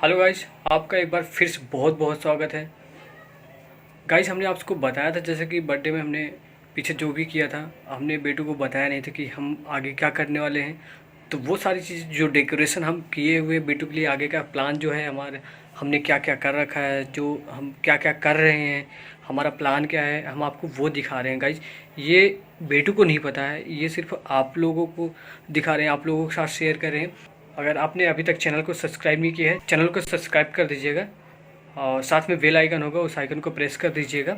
Hello guys, आपका एक बार फिर से बहुत बहुत स्वागत है। गाइस, हमने आपको बताया था जैसे कि बर्थडे में हमने पीछे जो भी किया था, हमने बेटू को बताया नहीं था कि हम आगे क्या करने वाले हैं। तो वो सारी चीज़ जो डेकोरेशन हम किए हुए बेटू के लिए, आगे का प्लान जो है हमारे, हमने क्या क्या कर रखा है, जो हम क्या क्या कर रहे हैं, हमारा प्लान क्या है, हम आपको वो दिखा रहे हैं। गाइस, ये बेटू को नहीं पता है, ये सिर्फ आप लोगों को दिखा रहे हैं, आप लोगों के साथ शेयर कर रहे हैं। अगर आपने अभी तक चैनल को सब्सक्राइब नहीं किया है, चैनल को सब्सक्राइब कर दीजिएगा और साथ में बेल आइकन होगा, उस आइकन को प्रेस कर दीजिएगा।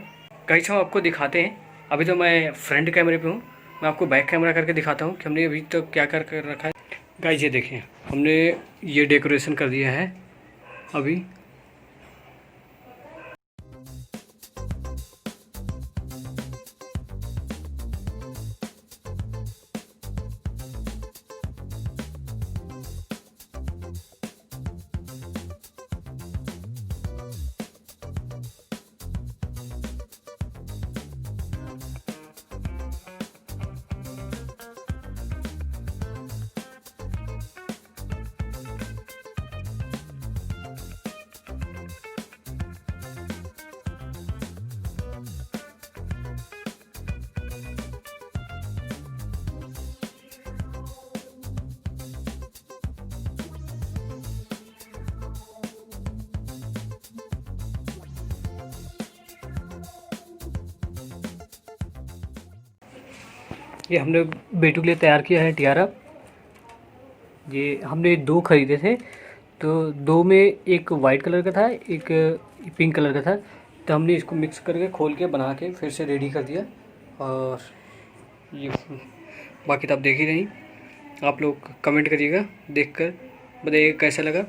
गाइस, हम आपको दिखाते हैं। अभी तो मैं फ्रंट कैमरे पे हूँ, मैं आपको बैक कैमरा करके दिखाता हूँ कि हमने अभी तक क्या कर रखा है। गाइस, ये देखिए, हमने ये डेकोरेशन कर दिया है अभी। ये हमने बेटू के लिए तैयार किया है टियारा। ये हमने दो खरीदे थे, तो दो में एक वाइट कलर का था, एक पिंक कलर का था। तो हमने इसको मिक्स करके खोल के बना के फिर से रेडी कर दिया। और ये बाकी तो आप देख ही रही, आप लोग कमेंट करिएगा, देखकर बताइएगा कैसा लगा।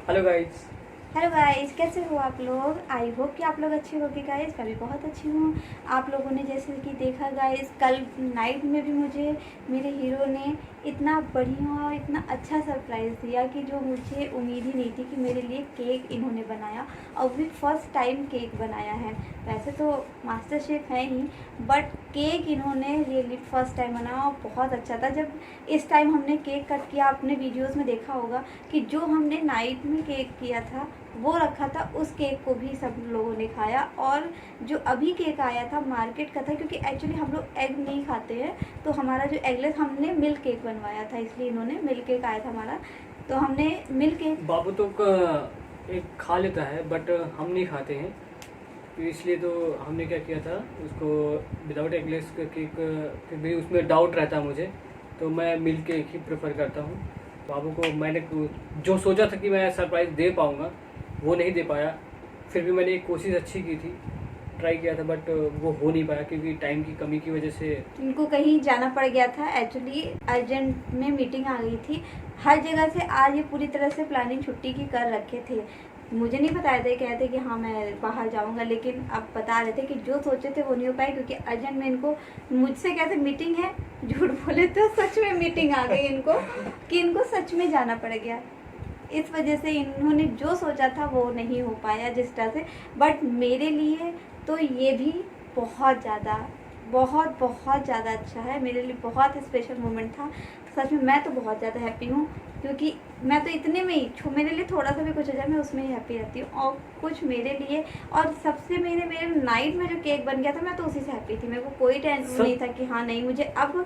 Hello guys. हेलो गाइस, कैसे हो आप लोग? आई होप कि आप लोग अच्छे होगे गाइस। मैं भी बहुत अच्छी हूँ। आप लोगों ने जैसे कि देखा गाइस, कल नाइट में भी मुझे मेरे हीरो ने इतना बढ़िया और इतना अच्छा सरप्राइज़ दिया कि जो मुझे उम्मीद ही नहीं थी कि मेरे लिए केक इन्होंने बनाया, और भी फर्स्ट टाइम केक बनाया है। वैसे तो मास्टर शेफ़ है ही, बट केक इन्होंने रियली फर्स्ट टाइम बनाया और बहुत अच्छा था। जब इस टाइम हमने केक कट किया, आपने वीडियोस में देखा होगा कि जो हमने नाइट में केक किया था वो रखा था, उस केक को भी सब लोगों ने खाया। और जो अभी केक आया था मार्केट का था, क्योंकि एक्चुअली हम लोग एग नहीं खाते हैं, तो हमारा जो एगलेस, हमने मिल्क केक बनवाया था, इसलिए इन्होंने मिल्क केक आया था हमारा, तो हमने मिल्क केक। बाबू तो एक खा लेता है बट हम नहीं खाते हैं, तो इसलिए तो हमने क्या किया था, उसको विदाउट एगलेस केक, फिर भी उसमें डाउट रहता है मुझे, तो मैं मिल्क केक ही प्रेफर करता हूँ। बाबू को मैंने जो सोचा था कि मैं सरप्राइज़ दे पाऊँगा वो नहीं दे पाया, फिर भी मैंने एक कोशिश अच्छी की थी, ट्राई किया था, बट वो हो नहीं पाया क्योंकि टाइम की कमी की वजह से। इनको कहीं जाना पड़ गया था, एक्चुअली अर्जेंट में मीटिंग आ गई थी हर जगह से। आज ये पूरी तरह से प्लानिंग छुट्टी की कर रखे थे, मुझे नहीं बताए थे, कहे थे कि हाँ मैं बाहर जाऊंगा, लेकिन अब बता रहे थे कि जो सोचे थे वो नहीं हो पाए, क्योंकि अर्जेंट में इनको मुझसे कहते मीटिंग है, झूठ बोले तो सच में मीटिंग आ गई इनको कि इनको सच में जाना पड़ गया। इस वजह से इन्होंने जो सोचा था वो नहीं हो पाया जिस तरह से। बट मेरे लिए तो ये भी बहुत ज़्यादा बहुत बहुत ज़्यादा अच्छा है, मेरे लिए बहुत स्पेशल मोमेंट था। सच में मैं तो बहुत ज़्यादा हैप्पी हूँ, क्योंकि मैं तो इतने में ही मेरे लिए थोड़ा सा भी कुछ हो जाए मैं उसमें ही हैप्पी रहती हूँ। और कुछ मेरे लिए, और सबसे मेरे नाइट में जो केक बन गया था मैं तो उसी से हैप्पी थी। मेरे को कोई टेंशन नहीं था कि हाँ नहीं मुझे अब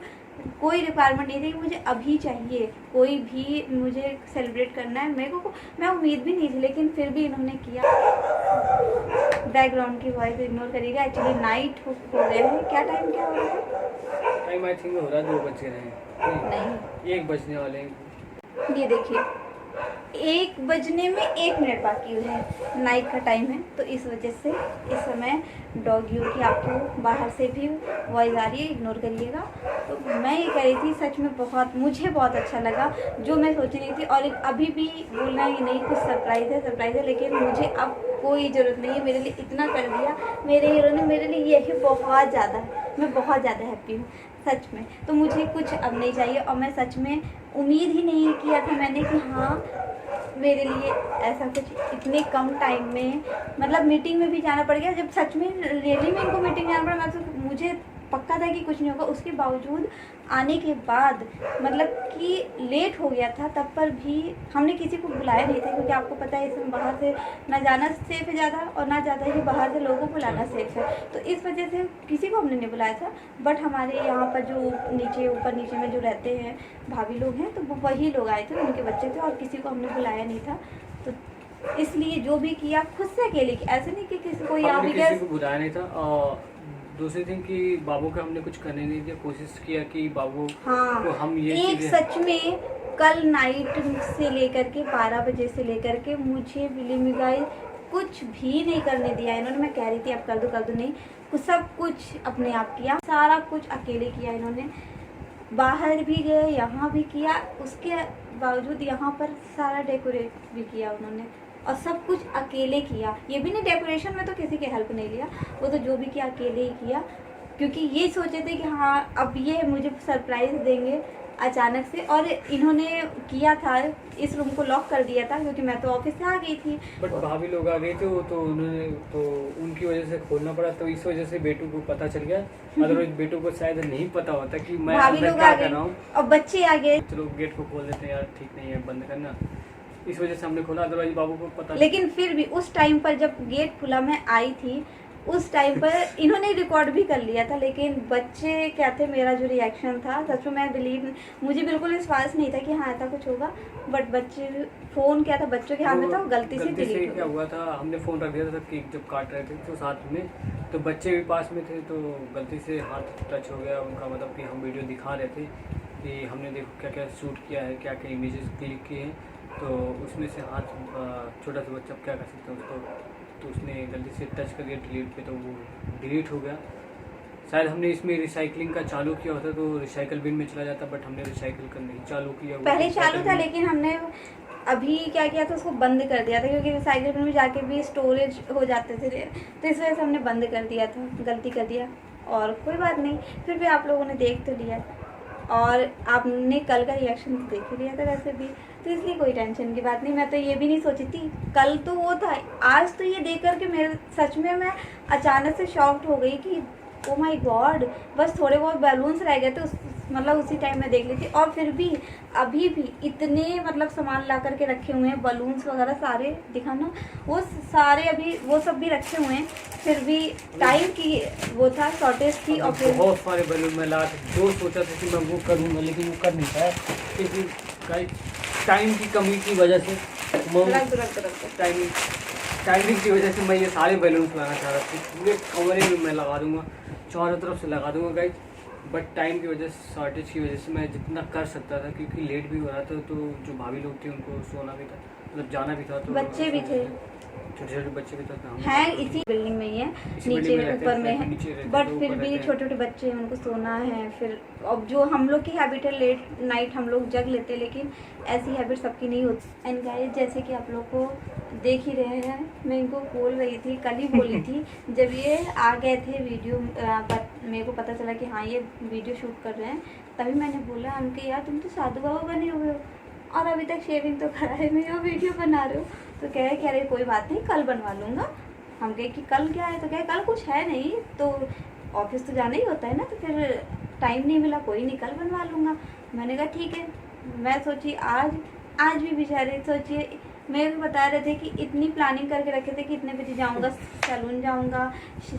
कोई रिक्वायरमेंट नहीं थी कि मुझे अभी चाहिए कोई भी मुझे सेलिब्रेट करना है। मेरे को मैं उम्मीद भी नहीं थी, लेकिन फिर भी इन्होंने किया। बैकग्राउंड की वॉइस इग्नोर करिएगा, एक्चुअली नाइट हो गए हैं। क्या टाइम क्या हो रहा है? टाइम आई थिंक हो रहा है 2 बज रहे हैं, नहीं 1 बजने वाले हैं। ये देखिए 1 बजने में 1 मिनट बाकी है, नाइट का टाइम है। तो इस वजह से इस समय डॉगियों की आपको बाहर से भी वॉइस आ रही है, इग्नोर करिएगा। तो मैं ये कह रही थी सच में मुझे बहुत अच्छा लगा, जो मैं सोच रही थी। और अभी भी बोलना ही नहीं, कुछ सरप्राइज़ है, लेकिन मुझे अब कोई ज़रूरत नहीं है। मेरे लिए इतना कर दिया मेरे हीरो ने, मेरे लिए यही बहुत ज़्यादा है। मैं बहुत ज़्यादा हैप्पी हूँ सच में। तो मुझे कुछ अब नहीं चाहिए, और मैं सच में उम्मीद ही नहीं किया था मैंने कि हाँ मेरे लिए ऐसा कुछ इतने कम टाइम में, मतलब मीटिंग में भी जाना पड़ गया। जब सच में रियली में इनको मीटिंग जाना पड़ा, मैं तो मुझे पक्का था कि कुछ नहीं होगा। उसके बावजूद आने के बाद मतलब कि लेट हो गया था, तब पर भी हमने किसी को बुलाया नहीं था, क्योंकि आपको पता है इसमें बाहर से ना जाना सेफ है ज़्यादा, और ना ज़्यादा ही बाहर से लोगों को बुलाना सेफ है। तो इस वजह से किसी को हमने नहीं बुलाया था। बट हमारे यहाँ पर जो ऊपर नीचे में जो रहते हैं भाभी लोग हैं, तो वो वही लोग आए थे, उनके बच्चे थे, और किसी को हमने बुलाया नहीं था। तो इसलिए जो भी किया खुद से अकेले की, ऐसे नहीं कि किसी को यहाँ भी किसी को बुलाया नहीं था। और दूसरी थिंग कि बाबू का हमने कुछ करने नहीं दिया, कोशिश किया कि बाबू को हम ये एक सच में कल नाइट से लेकर के 12 बजे से लेकर के मुझे बिलीव मी गाइस कुछ भी नहीं करने दिया इन्होंने। मैं कह रही थी अब कर दो नहीं, सब कुछ अपने आप किया, सारा कुछ अकेले किया इन्होंने। बाहर भी गए, यहाँ भी किया, उसके बावजूद यहाँ पर सारा डेकोरेट भी किया उन्होंने, और सब कुछ अकेले किया। ये भी नहीं डेकोरेशन में तो किसी की हेल्प नहीं लिया, वो तो जो भी किया अकेले ही किया, क्योंकि ये सोचे थे कि हाँ अब ये मुझे सरप्राइज़ देंगे अचानक से। और इन्होंने किया था, इस रूम को लॉक कर दिया था, क्योंकि मैं तो ऑफिस से आ गई थी। बट भाभी लोग आ गए थे, वो तो उन्होंने तो उनकी वजह से खोलना पड़ा, तो इस वजह से बेटू को पता चल गया। अदरवाइज बेटू को शायद नहीं पता होता कि मैं भाभी लोग क्या आ कर रहा हूँ, और बच्चे आ गए। चलो गेट को खोल देते हैं यार, ठीक नहीं है बंद करना, इस वजह से हमने खोला, अदरवाइज बाबू को पता। लेकिन फिर भी उस टाइम पर जब गेट खुला मैं आई थी, उस टाइम पर इन्होंने रिकॉर्ड भी कर लिया था। लेकिन बच्चे क्या थे, मेरा जो रिएक्शन था सच में मुझे बिल्कुल विश्वास नहीं था कि हाँ ऐसा कुछ होगा। बट बच्चे फ़ोन क्या था बच्चों के हाथ में था, गलती से डिलीट क्या हुआ था, हमने फ़ोन रख दिया था केक जब काट रहे थे तो साथ में, तो बच्चे भी पास में थे, तो गलती से हाथ टच हो गया उनका। मतलब कि हम वीडियो दिखा रहे थे कि हमने देखो क्या क्या शूट किया है, क्या क्या इमेजेस क्लिक किए हैं, तो उसमें से हाथ छोटा सा बच्चा क्या कर सकते हैं उसको, तो उसने गलती से टच कर दिया डिलीट पे, तो वो डिलीट हो गया। शायद हमने इसमें रिसाइकलिंग का चालू किया होता तो रिसाइकल बिन में चला जाता, बट हमने रिसाइकल का नहीं चालू किया। पहले चालू था, लेकिन हमने अभी क्या किया था, उसको बंद कर दिया था, क्योंकि रिसाइकल बिन में जाके भी स्टोरेज हो जाते थे, तो इस वजह से हमने बंद कर दिया था, गलती कर दिया। और कोई बात नहीं, फिर भी आप लोगों ने देख तो लिया, और आपने कल का रिएक्शन तो देख ही लिया था वैसे भी, तो इसलिए कोई टेंशन की बात नहीं। मैं तो ये भी नहीं सोची थी, कल तो वो था, आज तो ये देख कर के मेरे सच में मैं अचानक से शॉक्ड हो गई कि ओ माय गॉड, बस थोड़े बहुत बैलून्स रह गए थे, मतलब उसी टाइम में देख ली थी। और फिर भी अभी भी इतने मतलब सामान ला करके रखे हुए हैं, बलून्स वगैरह सारे दिखाना, वो सारे अभी वो सब भी रखे हुए हैं। फिर भी टाइम की वो था, शॉर्टेज थी, और फिर बहुत सारे बैलून में ला जो सोचा था कि मैं वो करूँगा, लेकिन वो कर नहीं पाया, क्योंकि टाइम की कमी की वजह से टाइमिंग की वजह से मैं ये सारे बैलून्स लाना चाह रहा था, पूरे कमरे में मैं लगा दूंगा, चारों तरफ से लगा दूंगा गाइस। बट टाइम की वजह से, शॉर्टेज की वजह से मैं जितना कर सकता था, क्योंकि लेट भी हो रहा था, तो जो भाभी लोग थे उनको सोना भी था, मतलब जाना भी था, तो बच्चे भी थे, छोटे छोटे बच्चे भी थे हैं, इसी बिल्डिंग में ही है, नीचे ऊपर में है, बट फिर भी छोटे छोटे बच्चे हैं, उनको सोना है। फिर अब जो हम लोग की हैबिट है, लेट नाइट हम लोग जग लेते हैं, लेकिन ऐसी हैबिट सबकी नहीं होती। एंड गाइस, जैसे कि आप लोग को देख ही रहे हैं, मैं इनको बोल रही थी, कल ही बोली थी जब ये आ गए थे वीडियो, मेरे को पता चला कि हाँ ये वीडियो शूट कर रहे हैं, तभी मैंने बोला उनके, यार तुम तो साधु बाबा बने हुए हो और अभी तक शेविंग तो कराए नहीं हो, वीडियो बना रहे हो। तो कह रहे कोई बात नहीं, कल बनवा लूँगा। हम कहे कि कल क्या है, तो कहे कल कुछ है नहीं, तो ऑफिस तो जाना ही होता है ना, तो फिर टाइम नहीं मिला, कोई नहीं कल बनवा लूँगा। मैंने कहा ठीक है। मैं सोची आज भी बेचारे सोचिए, मैं भी बता रहे थे कि इतनी प्लानिंग करके रखे थे कि इतने बजे जाऊंगा, सैलून जाऊंगा,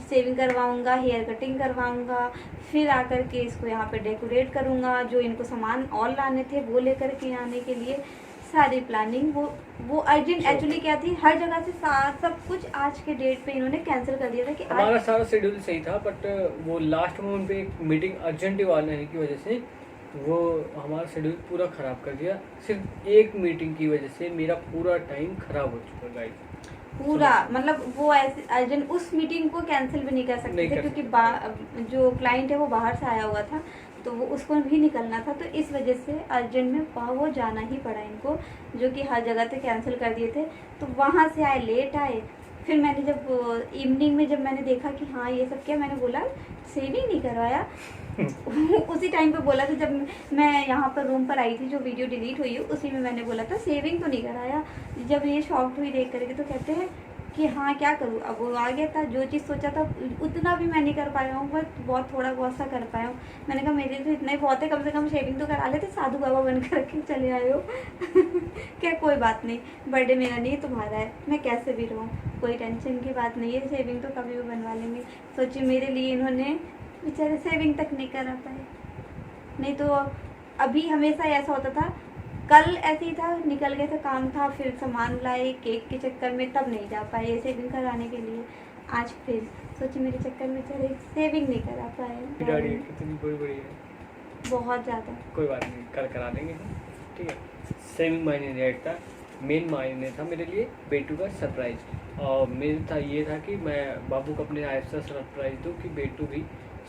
शेविंग करवाऊंगा, हेयर कटिंग करवाऊंगा, फिर आकर के इसको यहाँ पे डेकोरेट करूंगा, जो इनको सामान और लाने थे वो लेकर के आने के लिए सारी प्लानिंग वो अर्जेंट एक्चुअली क्या थी, हर जगह से सब कुछ आज के डेट पे इन्होंने कैंसिल कर दिया था कि हमारा सारा शेड्यूल सही था, बट वो लास्ट मोमेंट पे एक मीटिंग अर्जेंट वाले की वजह से वो हमारा शेड्यूल पूरा ख़राब कर दिया। सिर्फ एक मीटिंग की वजह से मेरा पूरा टाइम ख़राब हो चुका गाइस, पूरा। मतलब वो ऐसे अर्जेंट उस मीटिंग को कैंसिल भी नहीं कर सकते थे क्योंकि जो क्लाइंट है वो बाहर से आया हुआ था, तो वो उसको भी निकलना था, तो इस वजह से अर्जेंट में वो जाना ही पड़ा इनको, जो कि हर जगह से कैंसिल कर दिए थे। तो वहाँ से आए, लेट आए। फिर मैंने जब इवनिंग में जब मैंने देखा कि हाँ ये सब क्या, मैंने बोला सेविंग नहीं करवाया। उसी टाइम पे बोला था जब मैं यहाँ पर रूम पर आई थी, जो वीडियो डिलीट हुई है उसी में मैंने बोला था सेविंग तो नहीं कराया। जब ये शॉक्ड हुई देख करके तो कहते हैं कि हाँ क्या करूँ, अब वो आ गया था, जो चीज़ सोचा था उतना भी मैं नहीं कर पाया हूँ, बट बहुत थोड़ा बहुत सा कर पाया हूँ। मैंने कहा मेरे लिए तो इतना ही बहुत है, कम से कम शेविंग तो करा लेते, साधु बाबा बन करके चले आए हो। क्या कोई बात नहीं, बर्थडे मेरा नहीं तुम्हारा है, मैं कैसे भी रहूँ, कोई टेंशन की बात नहीं है, शेविंग तो कभी भी बनवा लेंगे। सोचिए मेरे लिए इन्होंने बेचारे सेविंग तक नहीं करा पाए। नहीं तो अभी हमेशा ऐसा होता था, कल ऐसे ही था, निकल गए थे, काम था, फिर सामान लाए केक के चक्कर में, तब नहीं जा पाए सेविंग कराने के लिए। आज फिर सोचिए मेरे चक्कर में चले, सेविंग नहीं करा पाए। गाड़ी कितनी बड़ी है, बहुत ज़्यादा। कोई बात नहीं, कल करा देंगे, ठीक है। सेविंग मायने नहीं रखता, मेन मायने था मेरे लिए बेटू का सरप्राइज। और मेन था ये था कि मैं बाबू को अपने ऐसा सरप्राइज दूँ कि बेटू भी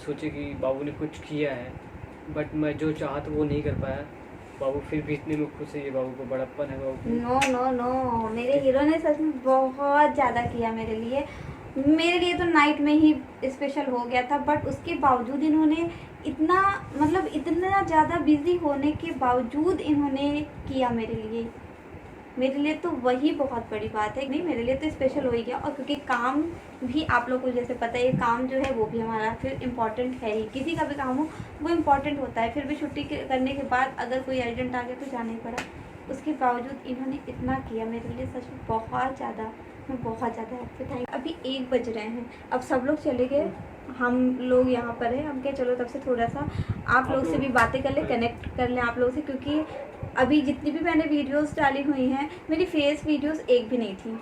सोचे कि बाबू ने कुछ किया है, बट मैं जो चाहा तो वो नहीं कर पाया। बाबू फिर भी इतने में खुश है, ये बाबू को बड़प्पन है बाबू। नो, मेरे हीरो ने सच में बहुत ज़्यादा किया मेरे लिए तो नाइट में ही स्पेशल हो गया था, बट उसके बावजूद इन्होंने इतना, मतलब इतना ज़्यादा बिजी होने के बावजूद इन्होंने किया मेरे लिए तो वही बहुत बड़ी बात है। नहीं, मेरे लिए तो स्पेशल हो ही गया। और क्योंकि काम भी आप लोगों को जैसे पता है, काम जो है वो भी हमारा फिर इम्पॉर्टेंट है ही, किसी का भी काम हो वो इम्पॉर्टेंट होता है। फिर भी छुट्टी करने के बाद अगर कोई अर्जेंट आ गया तो जाना ही पड़ा। उसके बावजूद इन्होंने इतना किया मेरे लिए, सच में बहुत ज़्यादा, मैं बहुत ज़्यादा हैप्पी था। अभी 1 बज रहे हैं, अब सब लोग चले गए, हम लोग यहाँ पर हैं। हम क्या, चलो तब से थोड़ा सा आप लोग से भी बातें कर लें, कनेक्ट कर लें आप लोगों से, क्योंकि अभी जितनी भी मैंने वीडियोस डाली हुई हैं, मेरी फेस वीडियोस एक भी नहीं थी,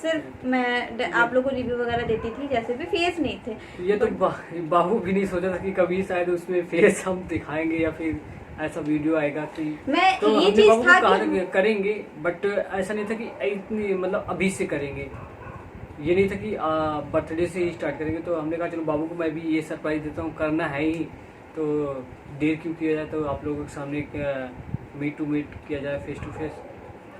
सिर्फ मैं आप लोगों को रिव्यू वगैरह देती थी, जैसे भी फेस नहीं थे। ये तो बाबू भी नहीं सोचा था कि कभी शायद उसमें फेस हम दिखाएंगे या फिर ऐसा वीडियो आएगा कि मैं तो ये चीज था कि करेंगे, बट ऐसा नहीं था कि इतनी मतलब अभी से करेंगे। ये नहीं था कि बर्थडे से ही स्टार्ट करेंगे। तो हमने कहा चलो बाबू को मैं भी ये सरप्राइज देता हूँ, करना है ही, तो देर क्यों किया जाए, तो आप लोगों के सामने मीट टू मीट किया जाए, फेस टू फेस।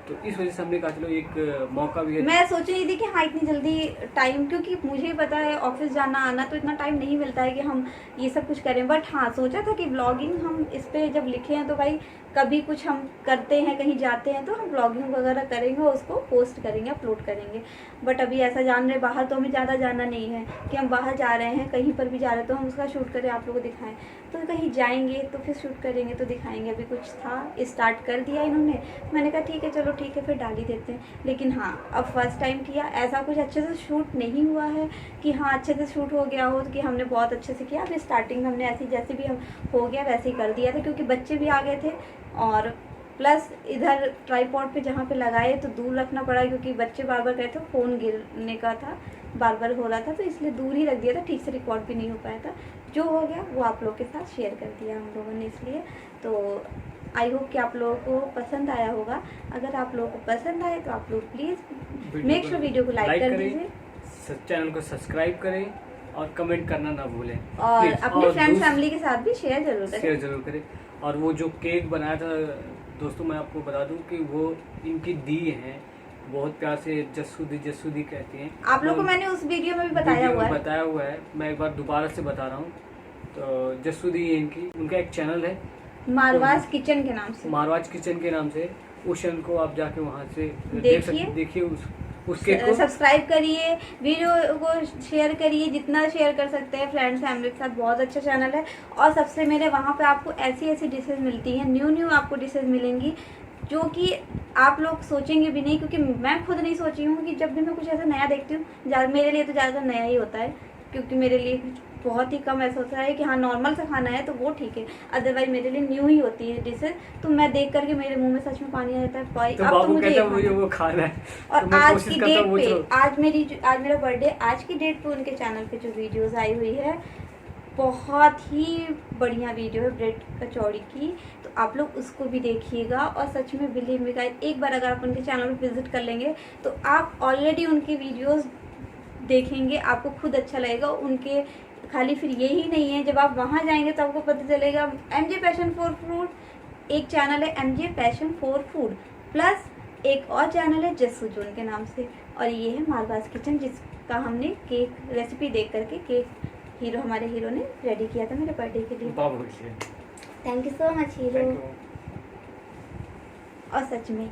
तो इस वजह से हमने कहा चलो एक मौका भी है। मैं सोच रही थी कि हाँ इतनी जल्दी टाइम, क्योंकि मुझे पता है ऑफिस जाना आना, तो इतना टाइम नहीं मिलता है कि हम ये सब कुछ करें। बट हाँ, सोचा था कि ब्लॉगिंग हम इस पे जब लिखे हैं तो भाई कभी कुछ हम करते हैं, कहीं जाते हैं तो हम ब्लॉगिंग वगैरह करेंगे और उसको पोस्ट करेंगे, अपलोड करेंगे। बट अभी ऐसा जान रहे बाहर, तो हमें ज़्यादा जाना नहीं है कि हम बाहर जा रहे हैं, कहीं पर भी जा रहे हैं तो हम उसका शूट करें, आप लोगों को दिखाएं। तो कहीं जाएंगे तो फिर शूट करेंगे तो दिखाएंगे। अभी कुछ था, स्टार्ट कर दिया इन्होंने, मैंने कहा ठीक है चलो ठीक है, फिर डाल ही देते हैं। लेकिन हाँ, अब फर्स्ट टाइम किया, ऐसा कुछ अच्छे से शूट नहीं हुआ है कि हाँ अच्छे से शूट हो गया हो कि हमने बहुत अच्छे से किया। अभी स्टार्टिंग में हमने ऐसे जैसे भी हम हो गया वैसे ही कर दिया था, क्योंकि बच्चे भी आ गए थे और प्लस इधर ट्राईपॉड पे जहाँ पे लगाए तो दूर रखना पड़ा, क्योंकि बच्चे बार बार कहे थे, फ़ोन गिरने का था, बार बार हो रहा था, तो इसलिए दूर ही रख दिया था, ठीक से रिकॉर्ड भी नहीं हो पाया था। जो हो गया वो आप लोग के साथ शेयर कर दिया हम लोगों ने इसलिए। तो आई होप कि आप लोगों को पसंद आया होगा। अगर आप लोगों को पसंद आए तो आप लोग प्लीज़ मेक श्योर वीडियो को लाइक कर दीजिए, चैनल को सब्सक्राइब करें और कमेंट करना ना भूलें, और अपने फ्रेंड फैमिली के साथ भी शेयर जरूर करें। और वो जो केक बनाया था दोस्तों, मैं आपको बता दूं कि वो इनकी दी हैं, बहुत प्यार से जस्सू दी कहती हैं आप लोग को। मैंने उस वीडियो में भी बताया हुआ है, मैं एक बार दोबारा से बता रहा हूँ। तो जस्सू दी है इनकी, उनका एक चैनल है मारवाज किचन के नाम से, मारवाज किचन के नाम से। उस चैनल को आप जाके वहाँ से देखिए, उसके को सब्सक्राइब करिए, वीडियो को शेयर करिए, जितना शेयर कर सकते हैं फ्रेंड्स फैमिली के साथ। बहुत अच्छा चैनल है और सबसे मेरे वहाँ पे आपको ऐसी ऐसी डिशेज मिलती हैं, न्यू आपको डिशेज मिलेंगी जो कि आप लोग सोचेंगे भी नहीं, क्योंकि मैं खुद नहीं सोची हूँ कि जब भी मैं कुछ ऐसा नया देखती हूँ, मेरे लिए तो ज़्यादातर नया ही होता है, क्योंकि मेरे लिए बहुत ही कम ऐसा होता है कि हाँ नॉर्मल सा खाना है तो वो ठीक है, अदरवाइज मेरे लिए न्यू ही होती है डिशेज। तो मैं देख करके मेरे मुंह में सच में पानी आ जाता है, भाई तो अब तो मुझे ये मुझे वो खाना है। और तो मैं आज कोशिश की करता डेट हूँ पे, आज मेरा बर्थडे, आज की डेट पे उनके चैनल पे जो वीडियोस आई हुई है, बहुत ही बढ़िया वीडियो है ब्रेड कचौड़ी की, तो आप लोग उसको भी देखिएगा। और सच में बिलीव मी गाइस, एक बार अगर आप उनके चैनल पे विजिट कर लेंगे तो आप ऑलरेडी उनके वीडियोस देखेंगे, आपको खुद अच्छा लगेगा। उनके खाली फिर यही नहीं है, जब आप वहाँ जाएंगे तो आपको पता चलेगा MJ पैशन फॉर फूड, एक चैनल है MJ passion for food, plus एक और चैनल है जस्सू जून के नाम से, और ये है मालवास किचन, जिसका हमने केक रेसिपी देख करके केक हमारे हीरो ने रेडी किया था मेरे बर्थडे के लिए। Thank you so much hero. और सच में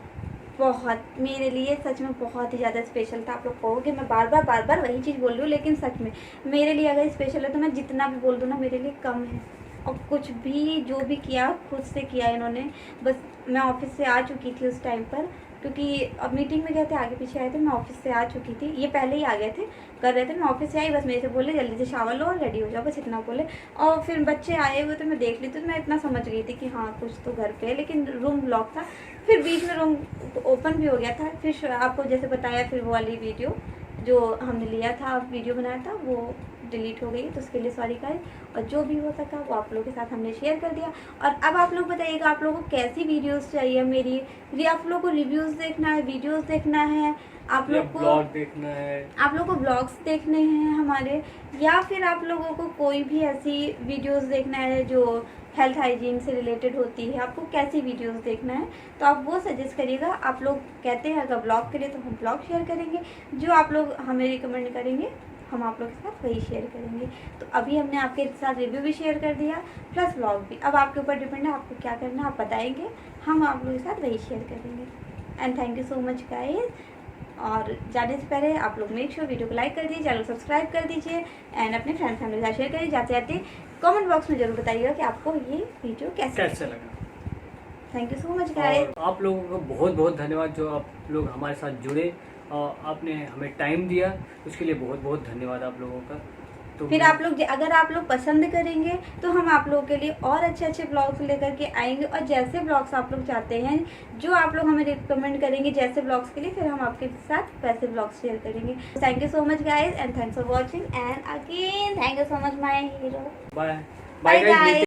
बहुत मेरे लिए सच में बहुत ही ज़्यादा स्पेशल था। आप लोग कहोगे मैं बार बार वही चीज़ बोल रही हूँ, लेकिन सच में मेरे लिए अगर स्पेशल है तो मैं जितना भी बोल दूँ ना मेरे लिए कम है। और कुछ भी जो भी किया खुद से किया इन्होंने। बस मैं ऑफिस से आ चुकी थी उस टाइम पर, क्योंकि अब मीटिंग में गए थे, आगे पीछे आए थे, मैं ऑफिस से आ चुकी थी, ये पहले ही आ गए थे, कर रहे थे, मैं ऑफिस से आई, बस मेरे से बोले जल्दी से शावर लो और रेडी हो जाओ, बस इतना बोले। और फिर बच्चे आए हुए तो मैं देख ली, तो मैं इतना समझ गई थी कि हाँ कुछ तो घर पे है, लेकिन रूम लॉक था। फिर बीच में रूम ओपन भी हो गया था। फिर आपको जैसे बताया, फिर वो वाली वीडियो जो हमने लिया था, वीडियो बनाया था, वो डिलीट हो गई, तो उसके लिए सॉरी गाइस। और जो भी हो सका वो आप लोगों के साथ हमने शेयर कर दिया। और अब आप लोग बताइएगा आप लोगों को कैसी वीडियोस चाहिए मेरी, आप लोगों को रिव्यूज़ देखना है, वीडियोस देखना है, आप लोग को ब्लॉग देखना है, आप लोगों को ब्लॉग्स देखने हैं हमारे, या फिर आप लोगों को कोई भी ऐसी वीडियोस देखना है जो हेल्थ हाइजीन से रिलेटेड होती है, आपको कैसी वीडियोस देखना है तो आप वो सजेस्ट करिएगा। आप लोग कहते हैं अगर ब्लॉग के लिए तो हम ब्लॉग शेयर करेंगे, जो आप लोग हमें रिकमेंड करेंगे हम आप लोग के साथ वही शेयर करेंगे। तो अभी हमने आपके साथ रिव्यू भी शेयर कर दिया प्लस ब्लॉग भी, अब आपके ऊपर डिपेंड है आपको क्या करना है, आप बताएंगे, हम आप लोगों के साथ वही शेयर करेंगे। And thank you so much guys. और जाने से पहले आप लोग मेक श्योर वीडियो को लाइक कर दीजिए, चैनल को सब्सक्राइब कर दीजिए एंड अपने फ्रेंड्स फैमिली के साथ शेयर करिए। जाते जाते कमेंट बॉक्स में जरूर बताइएगा कि आपको ये वीडियो कैसे लगा। Thank you so much guys. आप लोगों को बहुत बहुत धन्यवाद जो आप लोग हमारे साथ जुड़े और आपने हमें टाइम दिया, उसके लिए बहुत बहुत धन्यवाद आप लोगों का। तो फिर आप लोग अगर आप लोग पसंद करेंगे तो हम आप लोगों के लिए और अच्छे अच्छे ब्लॉग्स लेकर के आएंगे, और जैसे ब्लॉग्स आप लोग चाहते हैं, जो आप लोग हमें रिकमेंड करेंगे जैसे ब्लॉग्स के लिए, फिर हम आपके साथ वैसे ब्लॉग्स शेयर करेंगे। Thank you so much guys and thanks for watching and again thank you so much my hero. Bye bye guys.